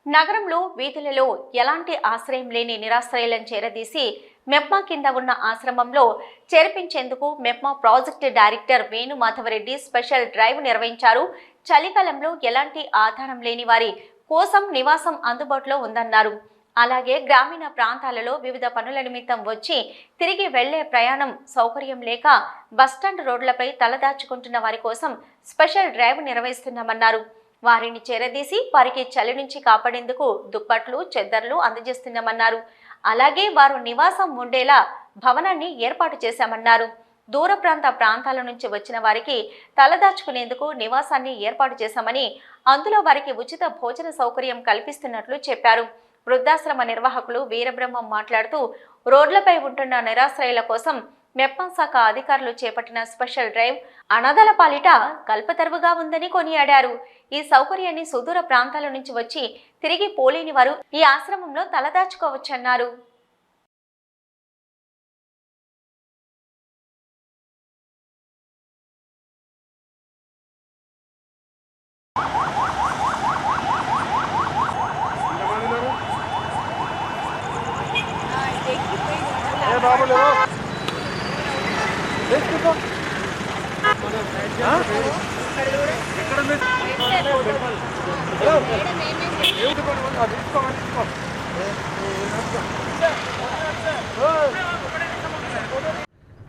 నగరంలో వీధులలో ఎలాంటి ఆశ్రయం లేని నిరాశ్రయులను చేరదీసి మెప్మా కింద ఉన్న ఆశ్రమంలో చేర్పించేందుకు MEPMA project director Venu Madhavareddy special drive నిర్వహించారు. చలికాలంలో ఎలాంటి ఆధారం లేని వారి కోసం నివాసం అందుబాటులో ఉందన్నారు. అలాగే గ్రామీణ ప్రాంతాలలో వివిధ పనుల నిమిత్తం వచ్చి తిరిగి వెళ్లే ప్రయాణం సౌకర్యం లేక బస్టాండ్ రోడ్లపై తలదాచుకుంటున్న వారి కోసం స్పెషల్ డ్రైవ్ నిర్వహిస్తున్నామన్నారు. వారిని చేరదీసి వారికి చలి నుంచి కాపాడేందుకు దుప్పట్లు, చెద్దర్లు అందజేస్తున్నామన్నారు. అలాగే వారు నివాసం ఉండేలా భవనాన్ని ఏర్పాటు చేశామన్నారు. దూర ప్రాంతాల నుంచి వచ్చిన వారికి తలదాచుకునేందుకు నివాసాన్ని ఏర్పాటు చేశామని, అందులో వారికి ఉచిత భోజన సౌకర్యం కల్పిస్తున్నట్లు చెప్పారు. వృద్ధాశ్రమ నిర్వాహకులు వీరబ్రహ్మం మాట్లాడుతూ రోడ్లపై ఉంటున్న నిరాశ్రయుల కోసం మెప్మా శాఖ అధికారులు చేపట్టిన స్పెషల్ డ్రైవ్ అనాథల పాలిట కల్పతరువుగా ఉందని కొనియాడారు. ఈ సౌకర్యాన్ని సుదూర ప్రాంతాల నుంచి వచ్చి తిరిగి పోలేని వారు ఈ ఆశ్రమంలో తలదాచుకోవచ్చన్నారు.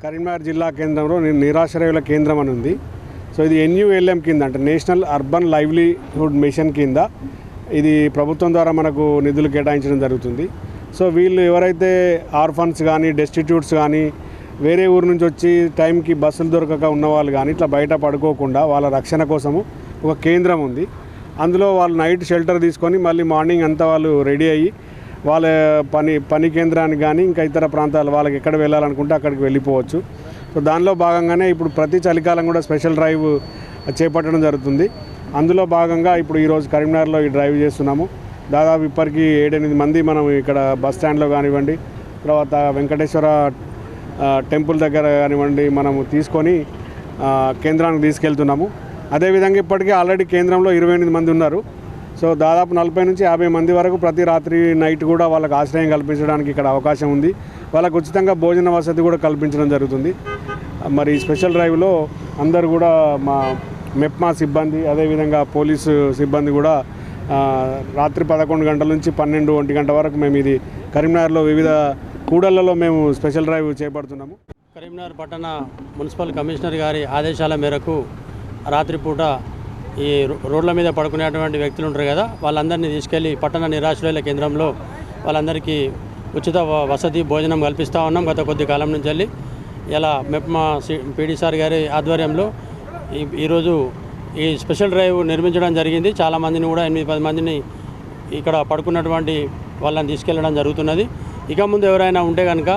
కరీంనగర్ జిల్లా కేంద్రంలో నిరాశ్రయుల కేంద్రం అని ఉంది. సో ఇది NULM కింద, అంటే నేషనల్ అర్బన్ లైవ్లీహుడ్ మిషన్ కింద ఇది ప్రభుత్వం ద్వారా మనకు నిధులు కేటాయించడం జరుగుతుంది. సో వీళ్ళు ఎవరైతే ఆర్ఫన్స్ కానీ, డెస్టిట్యూట్స్ కానీ, వేరే ఊరు నుంచి వచ్చి టైంకి బస్సులు దొరకక ఉన్నవాళ్ళు కానీ ఇట్లా బయట పడుకోకుండా వాళ్ళ రక్షణ కోసము ఒక కేంద్రం ఉంది. అందులో వాళ్ళు నైట్ షెల్టర్ తీసుకొని మళ్ళీ మార్నింగ్ అంతా వాళ్ళు రెడీ అయ్యి వాళ్ళ పని కేంద్రానికి కానీ ఇంకా ఇతర ప్రాంతాలు వాళ్ళకి ఎక్కడ వెళ్ళాలనుకుంటే అక్కడికి వెళ్ళిపోవచ్చు. సో దానిలో భాగంగానే ఇప్పుడు ప్రతి చలికాలం కూడా స్పెషల్ డ్రైవ్ చేపట్టడం జరుగుతుంది. అందులో భాగంగా ఇప్పుడు ఈరోజు కరీంనగర్లో ఈ డ్రైవ్ చేస్తున్నాము. దాదాపు ఇప్పటికీ 7-8 మంది మనం ఇక్కడ బస్ స్టాండ్లో కానివ్వండి, తర్వాత వెంకటేశ్వర టెంపుల్ దగ్గర కానివ్వండి మనము తీసుకొని కేంద్రానికి తీసుకెళ్తున్నాము. అదేవిధంగా ఇప్పటికీ ఆల్రెడీ కేంద్రంలో 28 మంది ఉన్నారు. సో దాదాపు 40 నుంచి 50 మంది వరకు ప్రతి రాత్రి నైట్ కూడా వాళ్ళకి ఆశ్రయం కల్పించడానికి ఇక్కడ అవకాశం ఉంది. వాళ్ళకు ఉచితంగా భోజన వసతి కూడా కల్పించడం జరుగుతుంది. మరి స్పెషల్ డ్రైవ్లో అందరూ కూడా మా మెప్మా సిబ్బంది, అదేవిధంగా పోలీసు సిబ్బంది కూడా రాత్రి 11 గంటల నుంచి 12-1 గంట వరకు మేము ఇది కరీంనగర్లో వివిధ కూడళ్లలో మేము స్పెషల్ డ్రైవ్ చేపడుతున్నాము. కరీంనగర్ పట్టణ మున్సిపల్ కమిషనర్ గారి ఆదేశాల మేరకు రాత్రిపూట ఈ రోడ్ల మీద పడుకునేటువంటి వ్యక్తులు ఉంటారు కదా, వాళ్ళందరినీ తీసుకెళ్లి పట్టణ నిరాశ్రయుల కేంద్రంలో వాళ్ళందరికీ ఉచిత వసతి భోజనం కల్పిస్తూ ఉన్నాం గత కొద్ది కాలం నుంచి వెళ్ళి. ఇలా మెప్మా PD సార్ గారి ఆధ్వర్యంలో ఈరోజు ఈ స్పెషల్ డ్రైవ్ నిర్మించడం జరిగింది. చాలామందిని కూడా 8-10 మందిని ఇక్కడ పడుకున్నటువంటి వాళ్ళని తీసుకెళ్లడం జరుగుతున్నది. ఇక ముందు ఎవరైనా ఉంటే కనుక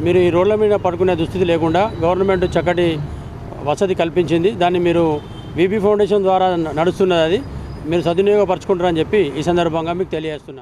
మీరు ఈ రోడ్ల మీద పడుకునే దుస్థితి లేకుండా గవర్నమెంట్ చక్కటి వసతి కల్పించింది. దాన్ని మీరు VP ఫౌండేషన్ ద్వారా నడుస్తున్నది. అది మీరు సద్వినియోగపరచుకుంటారని చెప్పి ఈ సందర్భంగా మీకు తెలియజేస్తున్నాను.